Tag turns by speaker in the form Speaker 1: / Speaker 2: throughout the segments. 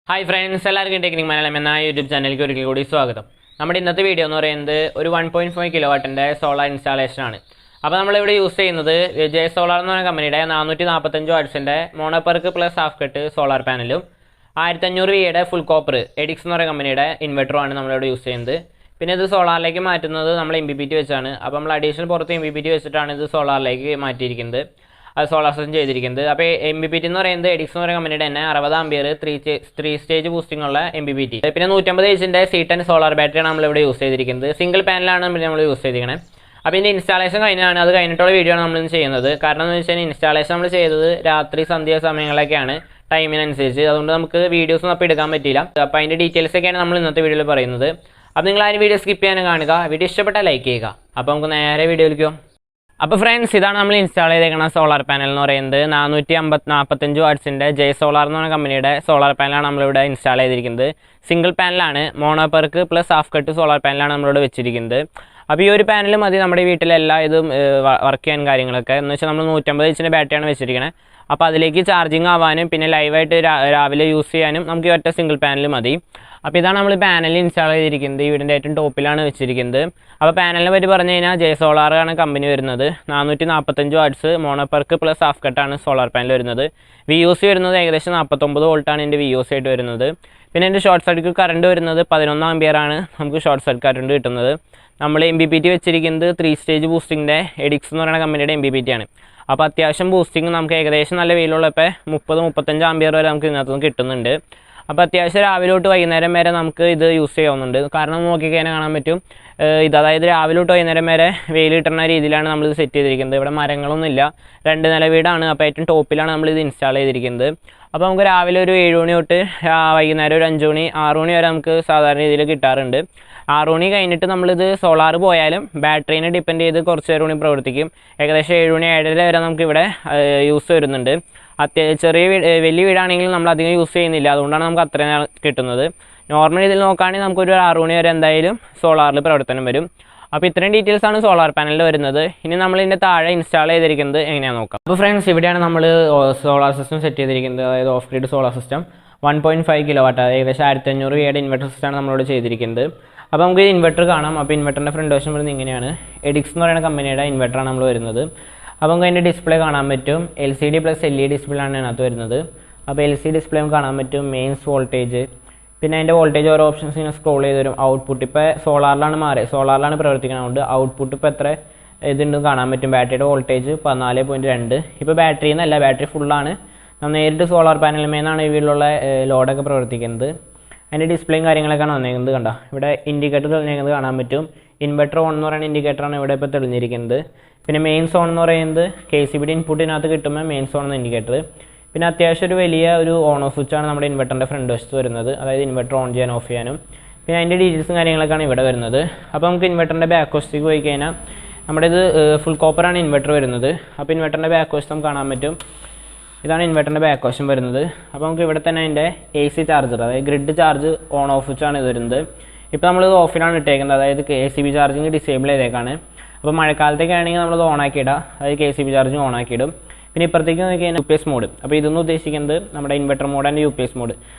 Speaker 1: Hi friends, എല്ലാവർക്കും technique Malayalam എന്ന YouTube ചാനലിലേക്ക് ഒരിക്കൽ കൂടി സ്വാഗതം. നമ്മുടെ ഇന്നത്തെ വീഡിയോ എന്ന് പറയുന്നത് ഒരു 1.5 കിലോ വാട്ടിൻ്റെ സോളാർ ഇൻസ്റ്റാളേഷൻ ആണ്. അപ്പോൾ നമ്മളിവിടെ യൂസ് ചെയ്യുന്നത് ജെ സോളാർ എന്ന് പറയുന്ന കമ്പനിയുടെ 445 വാട്ട്സിൻ്റെ മോണോപെർക്ക് പ്ലസ് ഹാഫ് കട്ട് സോളാർ പാനലും 1500 വിയുടെ ഫുൾ കോപ്പർ എഡിക്സ് എന്ന് പറയുന്ന കമ്പനിയുടെ ഇൻവെർട്ടറുമാണ് നമ്മളിവിടെ യൂസ് ചെയ്യുന്നത്. പിന്നെ ഇത് സോളാറിലേക്ക് മാറ്റുന്നത് നമ്മൾ MPPT വെച്ചാണ്. അപ്പോൾ നമ്മൾ അഡീഷണൽ പുറത്ത് MPPT വെച്ചിട്ടാണ് ഇത് സോളാറിലേക്ക് മാറ്റിയിരിക്കുന്നത്, അത് സോളാർ സിസ്റ്റം ചെയ്തിരിക്കുന്നത്. അപ്പോൾ MPPT എന്ന് പറയുന്നത് എഡിക്സ് എന്ന് പറയുന്ന കമ്പനിയുടെ തന്നെ 60 ആംപിയർ 3 സ്റ്റേജ് ബൂസ്റ്റിംഗ് ഉള്ള MPPT. പിന്നെ 150Hന്റെ C10 സോളാർ ബാറ്ററിയാണ് നമ്മളിവിടെ യൂസ് ചെയ്തിരിക്കുന്നത്. സിംഗിൾ പാനലാണ് നമ്മൾ യൂസ് ചെയ്തിരിക്കുന്നത്. അപ്പോൾ ഇതിൻ്റെ ഇൻസ്റ്റാളേഷൻ കഴിഞ്ഞാണ്, അത് കഴിഞ്ഞിട്ടുള്ള വീഡിയോ ആണ് നമ്മളിന്ന് ചെയ്യുന്നത്. കാരണം എന്ന് വെച്ചാൽ ഇൻസ്റ്റാളേഷൻ നമ്മൾ ചെയ്തത് രാത്രി സന്ധ്യ സമയങ്ങളൊക്കെയാണ്, ടൈമിനനുസരിച്ച്. അതുകൊണ്ട് നമുക്ക് വീഡിയോസ് ഒന്നും അപ്പോൾ എടുക്കാൻ പറ്റില്ല. അപ്പോൾ അതിൻ്റെ ഡീറ്റെയിൽസ് ഒക്കെയാണ് നമ്മൾ ഇന്നത്തെ വീഡിയോയിൽ പറയുന്നത്. അപ്പോൾ നിങ്ങൾ ആ വീഡിയോ സ്കിപ്പ് ചെയ്യാനും കാണുക, വീഡിയോ ഇഷ്ടപ്പെട്ടാൽ ലൈക്ക് ചെയ്യുക. അപ്പോൾ നമുക്ക് നേരെ വീഡിയോയിലേക്കോ. അപ്പോൾ ഫ്രണ്ട്സ്, ഇതാണ് നമ്മൾ ഇൻസ്റ്റാൾ ചെയ്തേക്കുന്ന സോളാർ പാനൽ എന്ന് പറയുന്നത് 445 വാട്ട്സിൻ്റെ ജെ സോളാർ എന്ന് പറയുന്ന കമ്പനിയുടെ സോളാർ പാനലാണ് നമ്മളിവിടെ ഇൻസ്റ്റാൾ ചെയ്തിരിക്കുന്നത്. സിംഗിൾ പാനലാണ്, monoperc plus half cut solar പാനലാണ് നമ്മളിവിടെ വെച്ചിരിക്കുന്നത്. അപ്പോൾ ഈ ഒരു പാനൽ മതി നമ്മുടെ വീട്ടിലെല്ലാ ഇതും വർക്ക് ചെയ്യാൻ കാര്യങ്ങളൊക്കെ. എന്ന് വെച്ചാൽ നമ്മൾ 150Hന്റെ ബാറ്ററിയാണ് വെച്ചിരിക്കുന്നത്. അപ്പോൾ അതിലേക്ക് ചാർജിങ് ആവാനും പിന്നെ ലൈവായിട്ട് രാവിലെ യൂസ് ചെയ്യാനും നമുക്ക് ഈ ഒറ്റ സിംഗിൾ പാനൽ മതി. അപ്പോൾ ഇതാണ് നമ്മൾ പാനൽ ഇൻസ്റ്റാൾ ചെയ്തിരിക്കുന്നത്. ഈ വീടിൻ്റെ ഏറ്റവും ടോപ്പിലാണ് വെച്ചിരിക്കുന്നത്. അപ്പോൾ പാനലിനെ പറ്റി പറഞ്ഞു കഴിഞ്ഞാൽ ജെ സോളാറാണ് കമ്പനി വരുന്നത്. 445 വാട്ട്സ് മോണോപെർക്ക് പ്ലസ് ഹാഫ് കട്ടാണ് സോളാർ പാനൽ വരുന്നത്. VOC വരുന്നത് ഏകദേശം 49 വോൾട്ടാണ് എൻ്റെ VOC ആയിട്ട് വരുന്നത്. പിന്നെ എൻ്റെ ഷോർട്ട് സർക്യൂട്ട് കറണ്ട് വരുന്നത് 11 ആംപിയറാണ് നമുക്ക് ഷോർട്ട് സർക്യൂട്ട് കറണ്ട് കിട്ടുന്നത്. നമ്മൾ MPPT വെച്ചിരിക്കുന്നത് 3 സ്റ്റേജ് ബൂസ്റ്റിങ്ങിൻ്റെ എഡിക്സ് എന്ന് പറയുന്ന കമ്പനിയുടെ MPPT ആണ്. അപ്പോൾ അത്യാവശ്യം ബൂസ്റ്റിംഗ് നമുക്ക് ഏകദേശം നല്ല വെയിലുള്ളപ്പോൾ 30-35 ആംപിയർ വരെ നമുക്ക് ഇതിനകത്തുനിന്ന് കിട്ടുന്നുണ്ട്. അപ്പോൾ അത്യാവശ്യം രാവിലെ തൊട്ട് വൈകുന്നേരം വരെ നമുക്ക് ഇത് യൂസ് ചെയ്യാവുന്നുണ്ട്. കാരണം നോക്കിക്കഴിഞ്ഞാൽ കാണാൻ പറ്റും, അതായത് രാവിലെ തൊട്ട് വൈകുന്നേരം വരെ വെയിൽ കിട്ടുന്ന രീതിയിലാണ് നമ്മളിത് സെറ്റ് ചെയ്തിരിക്കുന്നത്. ഇവിടെ മരങ്ങളൊന്നുമില്ല, 2 നില വീടാണ്. അപ്പോൾ ഏറ്റവും ടോപ്പിലാണ് നമ്മളിത് ഇൻസ്റ്റാൾ ചെയ്തിരിക്കുന്നത്. അപ്പോൾ നമുക്ക് രാവിലെ ഒരു 7 മണി തൊട്ട് വൈകുന്നേരം ഒരു 5 മണി 6 മണി വരെ നമുക്ക് സാധാരണ രീതിയിൽ കിട്ടാറുണ്ട്. 6 മണി കഴിഞ്ഞിട്ട് നമ്മളിത് സോളാർ പോയാലും ബാറ്ററീനെ ഡിപ്പെൻഡ് ചെയ്ത് കുറച്ച് നേരം കൂടി പ്രവർത്തിക്കും. ഏകദേശം 7 മണി 7:30 വരെ നമുക്കിവിടെ യൂസ് വരുന്നുണ്ട്. ചെറിയ വലിയ വീടാണെങ്കിലും നമ്മൾ അധികം യൂസ് ചെയ്യുന്നില്ല, അതുകൊണ്ടാണ് നമുക്ക് അത്രയും കിട്ടുന്നത്. നോർമൽ ഇതിൽ നോക്കുകയാണെങ്കിൽ നമുക്കൊരു 6 മണി വരെ എന്തായാലും സോളാറിൽ പ്രവർത്തനം വരും. അപ്പോൾ ഇത്രയും ഡീറ്റെയിൽസാണ് സോളാർ പാനലിൽ വരുന്നത്. ഇനി നമ്മൾ ഇതിൻ്റെ താഴെ ഇൻസ്റ്റാൾ ചെയ്തിരിക്കുന്നത് എങ്ങനെയാണെന്ന് നോക്കാം. അപ്പോൾ ഫ്രണ്ട്സ്, ഇവിടെയാണ് നമ്മൾ സോളാർ സിസ്റ്റം സെറ്റ് ചെയ്തിരിക്കുന്നത്. അതായത് off grid solar system 1.5 kilo watt, ഏകദേശം 1500 വിയുടെ ഇൻവെർട്ടർ സിസ്റ്റമാണ് നമ്മളിവിടെ ചെയ്തിരിക്കുന്നത്. അപ്പോൾ നമുക്ക് ഇൻവെർട്ടർ കാണാം. അപ്പോൾ ഇൻവെർട്ടറിൻ്റെ ഫ്രണ്ട് വശം വരുന്നത് ഇങ്ങനെയാണ്. എഡിക്സ് എന്ന് പറയുന്ന കമ്പനിയുടെ ഇൻവെർട്ടറാണ് നമ്മൾ വരുന്നത്. അപ്പോൾ നമുക്ക് അതിൻ്റെ ഡിസ്പ്ലേ കാണാൻ പറ്റും. LCD പ്ലസ് LED ഡിസ്പ്ലേ ആണ് അതിനകത്ത് വരുന്നത്. അപ്പോൾ LCD ഡിസ്പ്ലേ കാണാൻ പറ്റും, മെയിൻസ് വോൾട്ടേജ്, പിന്നെ അതിൻ്റെ വോൾട്ടേജ് ഓരോ ഓപ്ഷൻസ് ഇങ്ങനെ സ്ക്രോൾ ചെയ്ത് വരും. ഔട്ട്പുട്ട് ഇപ്പോൾ സോളാറിലാണ് പ്രവർത്തിക്കുന്നത്. അതുകൊണ്ട് ഔട്ട്പുട്ട് ഇപ്പോൾ എത്ര ഇതുണ്ടെന്ന് കാണാൻ പറ്റും. ബാറ്ററിയുടെ വോൾട്ടേജ് 14.2. ഇപ്പോൾ ബാറ്ററി എന്നല്ല, ബാറ്ററി ഫുള്ളാണ്. നേരിട്ട് സോളാർ പാനലിൽ നിന്നാണ് ഈ വീട്ടിലുള്ള ലോഡൊക്കെ പ്രവർത്തിക്കുന്നത്. അതിൻ്റെ ഡിസ്പ്ലേയും കാര്യങ്ങളൊക്കെയാണ് വന്നേക്കുന്നത്. കണ്ടോ, ഇവിടെ ഇൻഡിക്കേറ്റർ തെളിഞ്ഞേക്കുന്നത് കാണാൻ പറ്റും. ഇൻവെർട്ടർ ഓൺ എന്ന് പറയുന്ന ഇൻഡിക്കേറ്ററാണ് ഇവിടെ ഇപ്പോൾ തെളിഞ്ഞിരിക്കുന്നത്. പിന്നെ മെയിൻസ് ഓൺ എന്ന് പറയുന്നത് KCBയുടെ ഇൻപുട്ടിനകത്ത് കിട്ടുമ്പോൾ മെയിൻസ് ഓൺ എന്ന ഇൻഡിക്കേറ്റർ. പിന്നെ അത്യാവശ്യം ഒരു വലിയ ഒരു ഓൺ ഓഫ് സ്വിച്ചാണ് നമ്മുടെ ഇൻവെർട്ടറിൻ്റെ ഫ്രണ്ട് വശത്ത് വരുന്നത്, അതായത് ഇൻവെർട്ടർ ഓൺ ചെയ്യാൻ ഓഫ് ചെയ്യാനും. പിന്നെ അതിൻ്റെ ഡീറ്റെയിൽസും കാര്യങ്ങളൊക്കെയാണ് ഇവിടെ വരുന്നത്. അപ്പോൾ നമുക്ക് ഇൻവെർട്ടറിൻ്റെ ബാക്ക് വശത്തേക്ക് പോയി കഴിഞ്ഞാൽ നമ്മുടെ ഇത് ഫുൾ കോപ്പറാണ് ഇൻവെർട്ടർ വരുന്നത്. അപ്പോൾ ഇൻവെർട്ടറിൻ്റെ ബാക്ക് വശം കാണാൻ പറ്റും. ഇതാണ് ഇൻവെർട്ടറിൻ്റെ ബാക്ക് വശം വരുന്നത്. അപ്പോൾ നമുക്ക് ഇവിടെ തന്നെ അതിൻ്റെ AC ചാർജർ, അതായത് ഗ്രിഡ് ചാർജ് ഓൺ ഓഫ് സ്വിച്ചാണ് ഇത് വരുന്നത്. ഇപ്പോൾ നമ്മളിത് ഓഫിലാണ് ഇട്ടേക്കുന്നത്, അതായത് KCB ചാർജിങ് ഡിസേബിൾ ചെയ്തേക്കാണ്. അപ്പോൾ മഴക്കാലത്തേക്ക് ആണെങ്കിൽ നമ്മളത് ഓണാക്കിയിടാം, അതായത് KCB ചാർജിങ് ഓണാക്കിയിടും. പിന്നെ ഇപ്പുറത്തേക്ക് നോക്കി കഴിഞ്ഞാൽ UPS മോഡ്. അപ്പോൾ ഇതൊന്നും ഉദ്ദേശിക്കുന്നത് നമ്മുടെ inverter mode and UPS mode.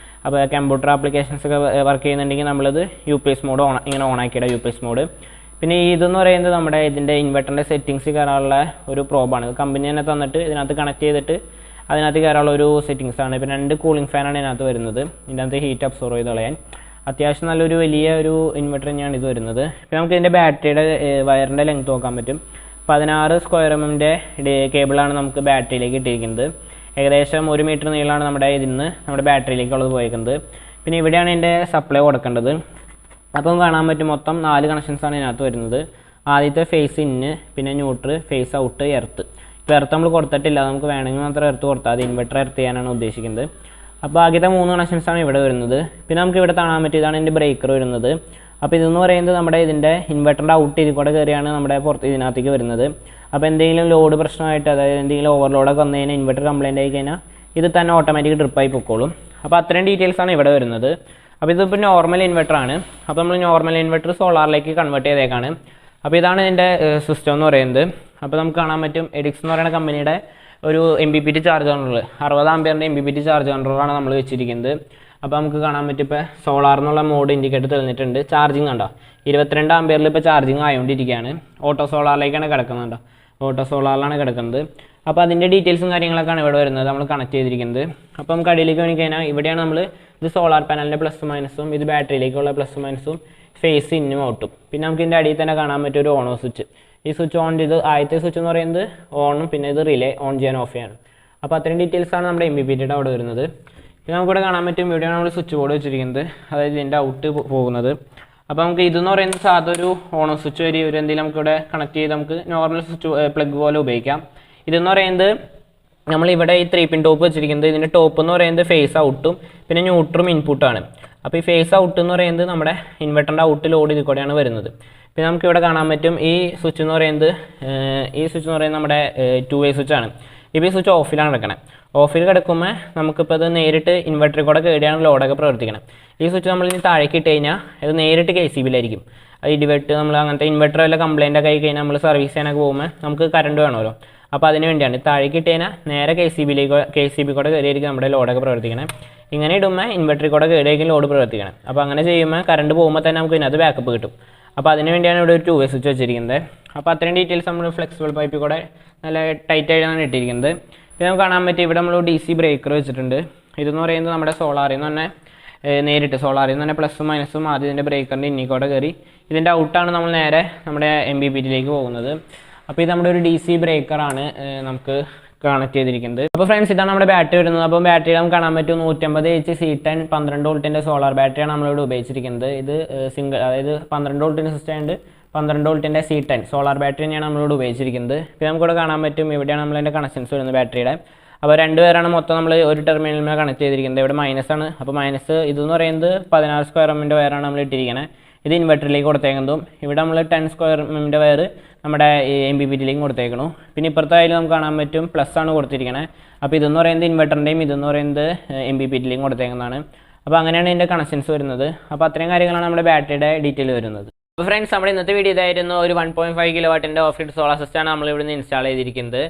Speaker 1: അപ്പോൾ കമ്പ്യൂട്ടർ ആപ്ലിക്കേഷൻസ് ഒക്കെ വർക്ക് ചെയ്യുന്നുണ്ടെങ്കിൽ നമ്മളത് UPS മോഡ് ഇങ്ങനെ ഓണാക്കിയിടാം, UPS മോഡ്. പിന്നെ ഇതെന്ന് പറയുന്നത് നമ്മുടെ ഇതിൻ്റെ ഇൻവെർട്ടറിൻ്റെ സെറ്റിങ്സ് കയറാനുള്ള ഒരു പ്രോബാണ്. കമ്പനി തന്നെ തന്നിട്ട് ഇതിനകത്ത് കണക്ട് ചെയ്തിട്ട് അതിനകത്ത് കയറാനുള്ള ഒരു സെറ്റിങ്സാണ്. പിന്നെ 2 കൂളിംഗ് ഫാനാണ് ഇതിനകത്ത് വരുന്നത്, ഇതിനകത്ത് ഹീറ്റ് അബ്സോർവ് ചെയ്ത് കളയാൻ. അത്യാവശ്യം നല്ലൊരു വലിയ ഒരു ഇൻവെർട്ടർ തന്നെയാണ് ഇത് വരുന്നത്. പിന്നെ നമുക്ക് ഇതിൻ്റെ ബാറ്ററിയുടെ വയറിൻ്റെ ലെങ്ത് നോക്കാൻ പറ്റും. 16 സ്ക്വയർ mm കേബിളാണ് നമുക്ക് ബാറ്ററിയിലേക്ക് ഇട്ടിരിക്കുന്നത്. ഏകദേശം 1 മീറ്റർ നീളമാണ് നമ്മുടെ ബാറ്ററിയിലേക്കുള്ളത് പോയിരിക്കുന്നത്. പിന്നെ ഇവിടെയാണ് ഇതിൻ്റെ സപ്ലൈ കൊടുക്കേണ്ടത്. അപ്പം കാണാൻ പറ്റും മൊത്തം 4 കണക്ഷൻസാണ് ഇതിനകത്ത് വരുന്നത്. ആദ്യത്തെ ഫേസ് ഇന്ന്, പിന്നെ ന്യൂട്രൽ, ഫേസ് ഔട്ട്, എർത്ത്. ഇപ്പോൾ എർത്ത് നമ്മൾ കൊടുത്തിട്ടില്ല, നമുക്ക് വേണമെങ്കിൽ മാത്രം എർത്ത് കൊടുത്താൽ അത് ഇൻവെർട്ടർ എർത്ത് ചെയ്യാനാണ് ഉദ്ദേശിക്കുന്നത്. അപ്പോൾ ആദ്യത്തെ 3 കണക്ഷൻസാണ് ഇവിടെ വരുന്നത്. പിന്നെ നമുക്ക് ഇവിടെ കാണാൻ പറ്റും, ഇതാണ് എൻ്റെ ബ്രേക്കർ വരുന്നത്. അപ്പോൾ ഇതെന്ന് പറയുന്നത് നമ്മുടെ ഇതിൻ്റെ ഇൻവെർട്ടറിൻ്റെ ഔട്ട് ഇതിൽ കൂടെ കയറിയാണ് നമ്മുടെ ഇതിനകത്തേക്ക് വരുന്നത്. അപ്പോൾ എന്തെങ്കിലും ലോഡ് പ്രശ്നമായിട്ട്, അതായത് എന്തെങ്കിലും ഓവർലോഡൊക്കെ വന്നു കഴിഞ്ഞാൽ ഇൻവെർട്ടർ കംപ്ലയിൻ്റ് ആയി കഴിഞ്ഞാൽ ഇത് തന്നെ ഓട്ടോമാറ്റിക് ട്രിപ്പായി പൊക്കോളും. അപ്പോൾ അത്രയും ഡീറ്റെയിൽസാണ് ഇവിടെ വരുന്നത്. അപ്പോൾ ഇതിപ്പോൾ നോർമൽ ഇൻവെർട്ടറാണ്. അപ്പോൾ നമ്മൾ നോർമൽ ഇൻവെർട്ടർ സോളാറിലേക്ക് കൺവേർട്ട് ചെയ്തേക്കാണ്. അപ്പോൾ ഇതാണ് ഇതിൻ്റെ സിസ്റ്റം എന്ന് പറയുന്നത്. അപ്പോൾ നമുക്ക് കാണാൻ പറ്റും, എഡിക്സ് എന്ന് പറയുന്ന കമ്പനിയുടെ ഒരു MPPT ചാർജ് കൺട്രോളർ, 60 ആംപിയറിൻ്റെ MPPT ചാർജ് കൺട്രോളറാണ് നമ്മൾ വെച്ചിരിക്കുന്നത്. അപ്പോൾ നമുക്ക് കാണാൻ പറ്റും ഇപ്പോൾ സോളാർ എന്നുള്ള മോഡ് ഇൻഡിക്കേറ്റർ തെളിഞ്ഞിട്ടുണ്ട്. ചാർജിങ് കണ്ടോ 22 ആംപിയറിൽ ഇപ്പോൾ ചാർജിങ് ആയതുകൊണ്ടിരിക്കുകയാണ്. ഓട്ടോ സോളാറിലേക്കാണ് കിടക്കുന്നത്. ഓട്ടോ സോളാറിലാണ് കിടക്കുന്നത്. അപ്പോൾ അതിൻ്റെ ഡീറ്റെയിൽസും കാര്യങ്ങളൊക്കെയാണ് ഇവിടെ വരുന്നത്, നമ്മൾ കണക്ട് ചെയ്തിരിക്കുന്നത്. അപ്പോൾ നമുക്ക് അടിയിലേക്ക് വേണ്ടി കഴിഞ്ഞാൽ ഇവിടെയാണ് നമ്മൾ ഇത് സോളാർ പാനലിൻ്റെ പ്ലസ് മൈനസും ഇത് ബാറ്ററിയിലേക്കുള്ള പ്ലസ് മൈനസും ഫേസ് ഇന്നും ഔട്ടും. പിന്നെ നമുക്ക് ഇതിൻ്റെ അടിയിൽ തന്നെ കാണാൻ പറ്റും ഒരു ഓണോ സ്വിച്ച്. ഈ സ്വിച്ച് ഓൺ ചെയ്ത് ആദ്യത്തെ സ്വിച്ച് എന്ന് പറയുന്നത് ഓണും പിന്നെ ഇത് റിലേ ഓൺ ചെയ്യാൻ ഓഫ് ചെയ്യാനും. അപ്പോൾ അത്രയും ഡീറ്റെയിൽസാണ് നമ്മുടെ MPPTയുടെ അവിടെ വരുന്നത്. പിന്നെ നമുക്കിവിടെ കാണാൻ പറ്റും ഇവിടെയാണ് നമ്മൾ സ്വിച്ച് ബോർഡ് വെച്ചിരിക്കുന്നത്, അതായത് ഇതിൻ്റെ ഔട്ട് പോകുന്നത്. അപ്പോൾ നമുക്ക് ഇതെന്ന് പറയുന്നത് സാധാരണ ഒരു ഓണോ സ്വിച്ച് വരി ഒരു എന്തെങ്കിലും നമുക്കിവിടെ കണക്ട് ചെയ്ത് നമുക്ക് നോർമൽ സ്വിച്ച് പ്ലഗ് പോലെ ഉപയോഗിക്കാം. ഇതെന്ന് പറയുന്നത് നമ്മളിവിടെ ഈ 3 പിൻ ടോപ്പ് വെച്ചിരിക്കുന്നത്, ഇതിൻ്റെ ടോപ്പ് എന്ന് പറയുന്നത് ഫേസ് ഔട്ടും പിന്നെ ന്യൂട്രും ഇൻപുട്ടാണ്. അപ്പോൾ ഈ ഫേസ് ഔട്ട് എന്ന് പറയുന്നത് നമ്മുടെ ഇൻവെർട്ടറിൻ്റെ ഔട്ട് ലോഡ് ഇതിൽ കൂടെയാണ് വരുന്നത്. പിന്നെ നമുക്കിവിടെ കാണാൻ പറ്റും ഈ സ്വിച്ച് എന്ന് പറയുന്നത് നമ്മുടെ 2-way സ്വിച്ചാണ്. ഇപ്പോൾ ഈ സ്വിച്ച് ഓഫിലാണ് കിടക്കണത്. ഓഫിൽ കിടക്കുമ്പോൾ നമുക്കിപ്പോൾ അത് നേരിട്ട് ഇൻവെർട്ടറിൽ കൂടെ കയറിയാണ് ലോഡൊക്കെ പ്രവർത്തിക്കണം. ഈ സ്വിച്ച് നമ്മൾ ഇനി താഴേക്ക് ഇട്ട് കഴിഞ്ഞാൽ ഇത് നേരിട്ട് KCBയിലായിരിക്കും. അത് ഇടിവെട്ട് നമ്മൾ അങ്ങനത്തെ ഇൻവെർട്ടർ വല്ല കംപ്ലൈൻ്റ് ഒക്കെ ആയി കഴിഞ്ഞാൽ നമ്മൾ സർവീസ് ചെയ്യാനൊക്കെ പോകുമ്പോൾ നമുക്ക് കറണ്ട് വേണമല്ലോ. അപ്പോൾ അതിന് വേണ്ടിയാണ് താഴേക്ക് ഇട്ട് കഴിഞ്ഞാൽ നേരെ KCB കൂടെ കയറിയായിരിക്കും നമ്മുടെ ലോഡൊക്കെ പ്രവർത്തിക്കണം. ഇങ്ങനെ ഇടുമ്പോൾ ഇൻവെർട്ടറിൽ കൂടെ കയറിയായിരിക്കും ലോഡ് പ്രവർത്തിക്കണം. അപ്പോൾ അങ്ങനെ ചെയ്യുമ്പോൾ കറണ്ട് പോകുമ്പോൾ തന്നെ നമുക്ക് ഇതിനകത്ത് ബാക്കപ്പ് കിട്ടും. അപ്പോൾ അതിന് വേണ്ടിയാണ് ഇവിടെ ഒരു 2-way സ്വിച്ച് വെച്ചിരിക്കുന്നത്. അപ്പോൾ അത്രയും ഡീറ്റെയിൽസ് നമ്മൾ ഫ്ലെക്സിബിൾ പൈപ്പിൽ കൂടെ നല്ല ടൈറ്റ് ആയിട്ടാണ് ഇട്ടിരിക്കുന്നത്. പിന്നെ നമുക്ക് കാണാൻ പറ്റും ഇവിടെ നമ്മൾ DC ബ്രേക്കർ വെച്ചിട്ടുണ്ട്. ഇതെന്ന് പറയുന്നത് നമ്മുടെ സോളാറിൽ നിന്ന് തന്നെ നേരിട്ട് സോളാറിൽ നിന്ന് തന്നെ പ്ലസും മൈനസും ആദ്യം ഇതിൻ്റെ ബ്രേക്കറിൻ്റെ ഇന്നിക്കൂടെ കയറി ഇതിൻ്റെ ഔട്ടാണ് നമ്മൾ നേരെ നമ്മുടെ MPPTയിലേക്ക് പോകുന്നത്. അപ്പോൾ ഇത് നമ്മുടെ ഒരു DC ബ്രേക്കറാണ് നമുക്ക് കണക്ട് ചെയ്തിരിക്കുന്നത്. അപ്പോൾ ഫ്രണ്ട്സ് ഇതാണ് നമ്മുടെ ബാറ്ററി വരുന്നത്. അപ്പോൾ ബാറ്ററി നമുക്ക് കാണാൻ പറ്റും 150H C10 12 വോൾട്ടിൻ്റെ സോളാർ ബാറ്ററിയാണ് നമ്മളിവിടെ ഉപയോഗിച്ചിരിക്കുന്നത്. ഇത് സിംഗിൾ, അതായത് 12 വോൾട്ടിൻ്റെ സിസ്റ്റം ഉണ്ട്. 12 വോൾട്ടിൻ്റെ C10 സോളാർ ബാറ്ററി തന്നെയാണ് നമ്മളിവിടെ ഉപയോഗിച്ചിരിക്കുന്നത്. പിന്നെ നമുക്കിവിടെ കാണാൻ പറ്റും ഇവിടെയാണ് നമ്മളതിൻ്റെ കണക്ഷൻസ് വരുന്നത് ബാറ്ററിയുടെ. അപ്പോൾ 2 പേരാണ് മൊത്തം നമ്മൾ ഒരു ടെർമിനലിൽ കണക്ട് ചെയ്തിരിക്കുന്നത്. ഇവിടെ മൈനസാണ്. അപ്പോൾ മൈനസ് ഇതെന്ന് പറയുന്നത് 16 സ്ക്വയർ എമ്മിൻ്റെ വയറാണ് നമ്മൾ ഇട്ടിരിക്കുന്നത്. ഇത് ഇൻവെർട്ടറിലേക്ക് കൊടുത്തേക്കുന്നതും ഇവിടെ നമ്മൾ 10 സ്ക്വയർ എമ്മിൻ്റെ വയർ നമ്മുടെ MPPTയിലേക്ക് കൊടുത്തേക്കണം. പിന്നെ ഇപ്പുറത്തായാലും നമുക്ക് കാണാൻ പറ്റും പ്ലസ് ആണ് കൊടുത്തിരിക്കുന്നത്. അപ്പോൾ ഇതെന്ന് പറയുന്നത് ഇൻവെർട്ടറിൻ്റെയും ഇതെന്ന് പറയുന്നത് MPPTയിലേക്കും കൊടുത്തേക്കുന്നതാണ്. അപ്പോൾ അങ്ങനെയാണ് ഇതിൻ്റെ കണക്ഷൻസ് വരുന്നത്. അപ്പോൾ അത്രയും കാര്യങ്ങളാണ് നമ്മുടെ ബാറ്ററിയുടെ ഡീറ്റെയിൽ വരുന്നത്. അപ്പോൾ ഫ്രണ്ട്സ് നമ്മുടെ ഇന്നത്തെ വീഡിയോ ഇതായിരുന്നു. ഒരു 1.5 കിലോവാട്ടിൻ്റെ ഓഫ് ഗ്രിഡ് സോളാർ സിസ്റ്റമാണ് നമ്മൾ ഇവിടുന്ന് ഇൻസ്റ്റാൾ ചെയ്തിരിക്കുന്നത്.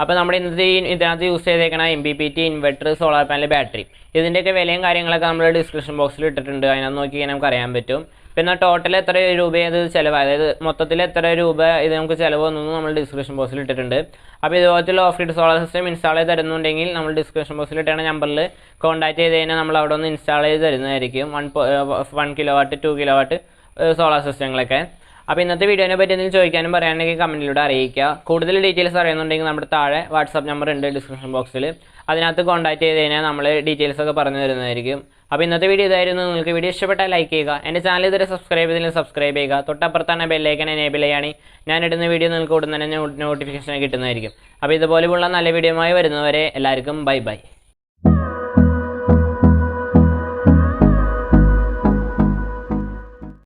Speaker 1: അപ്പോൾ നമ്മുടെ ഇന്നത്തെ ഇതിനകത്ത് യൂസ് ചെയ്തേക്കണ MPPT inverter solar panel battery ഇതിൻ്റെയൊക്കെ വിലയും കാര്യങ്ങളൊക്കെ നമ്മൾ ഡിസ്ക്രിപ്ഷൻ ബോക്സിൽ ഇട്ടിട്ടുണ്ട്. അതിനകത്ത് നോക്കി നമുക്ക് അറിയാൻ പറ്റും. പിന്നെ ടോട്ടൽ എത്ര രൂപ ഇത് ചിലവ്, അതായത് മൊത്തത്തിൽ എത്ര രൂപ ഇത് നമുക്ക് ചിലവ് വന്നൊന്നും നമ്മൾ ഡിസ്ക്രിപ്ഷൻ ബോക്സിൽ ഇട്ടിട്ടുണ്ട്. അപ്പോൾ ഇതുപോലത്തെ off grid solar system install ചെയ്ത് തരുന്നുണ്ടെങ്കിൽ നമ്മൾ ഡിസ്ക്രിപ്ഷൻ ബോക്സിൽ ഇട്ടുന്ന നമ്പറിൽ കോൺടാക്ട് ചെയ്ത് കഴിഞ്ഞാൽ നമ്മൾ അവിടെ ഒന്ന് ഇൻസ്റ്റാൾ ചെയ്ത് തരുന്നതായിരിക്കും. 1 കിലോവാട്ട് 2 കിലോവാട്ട് സോളാർ സിസ്റ്റങ്ങളൊക്കെ. അപ്പോൾ ഇന്നത്തെ വീഡിയോനെ പറ്റി എന്തെങ്കിലും ചോദിക്കാനും പറയാനെങ്കിൽ കമൻറ്റിലൂടെ അറിയിക്കുക. കൂടുതൽ ഡീറ്റെയിൽസ് അറിയുന്നുണ്ടെങ്കിൽ നമ്മുടെ താഴെ വാട്സാപ്പ് നമ്പർ ഉണ്ട് ഡിസ്ക്രിപ്ഷൻ ബോക്സിൽ, അതിനകത്ത് കോൺടാക്ട് ചെയ്ത് കഴിഞ്ഞാൽ നമ്മൾ ഡീറ്റെയിൽസ് ഒക്കെ പറഞ്ഞു തരുന്നതായിരിക്കും. അപ്പോൾ ഇന്നത്തെ വീഡിയോ ഇതായിരുന്നു. നിങ്ങൾക്ക് വീഡിയോ ഇഷ്ടപ്പെട്ടാൽ ലൈക്ക് ചെയ്യുക. എൻ്റെ ചാനൽ ഇതുവരെ സബ്സ്ക്രൈബ് ചെയ്തില്ലെങ്കിൽ സബ്സ്ക്രൈബ് ചെയ്യുക. തൊട്ടപ്പുറത്താണ് ബെല്ലൈക്കൻ എനേബിൾ ചെയ്യുകയാണെങ്കിൽ ഞാൻ ഇടുന്ന വീഡിയോ നിങ്ങൾക്ക് ഉടൻ തന്നെ നോട്ടിഫിക്കേഷൻ കിട്ടുന്നതായിരിക്കും. അപ്പോൾ ഇതുപോലെയുള്ള നല്ല വീഡിയോയുമായി വരുന്നവരെ എല്ലാവർക്കും ബൈ ബൈ.